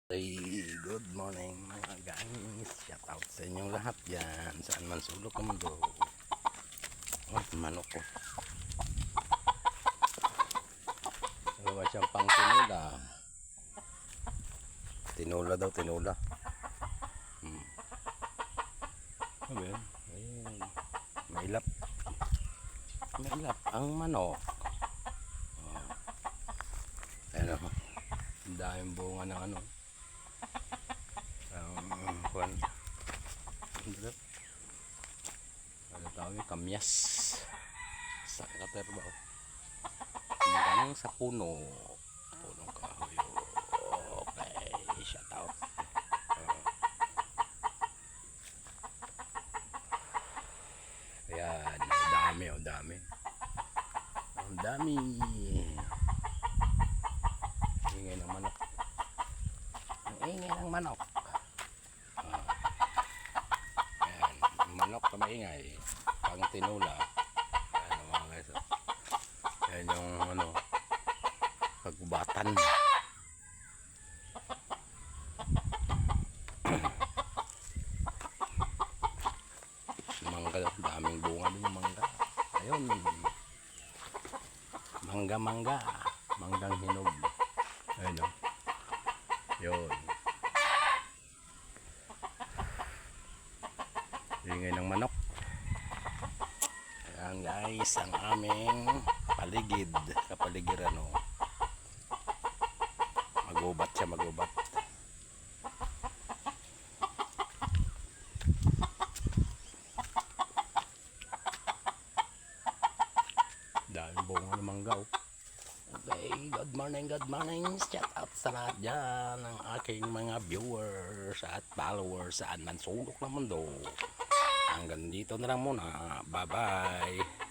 Hey, good morning mga guys. Shout out sa inyong lahat yan. Saan man sulok ang mundo. Oh, manok ko. Gawa siyang pang tinula. Tinula daw, tinula. Ano yun? Ayun. Mailap. Mailap ang manok. Oh. Ayan o. Ang daming bunga ng ano. Ano tawag yung kamyas sa katerba hanggang sa punong kahoy. Okay, shout out. Ayan, dami ang dami ingay ng manok, manok na maingay pang tinula. Ayan mga guys, ayan yung ano, pagbatan. Mangga, daming bunga din yung mangga. Ayun, manggang hinog. Ayun o, yun, ingay ng manok. Ayan guys, ang aming paligid, kapaligiran o. Magubat siya, magubat. Daming bunga ng mangga o. Okay, good morning. Shout out sa lahat dyan ng aking mga viewers at followers saan man sulok ng mundo. Hanggang dito na lang muna. Bye bye.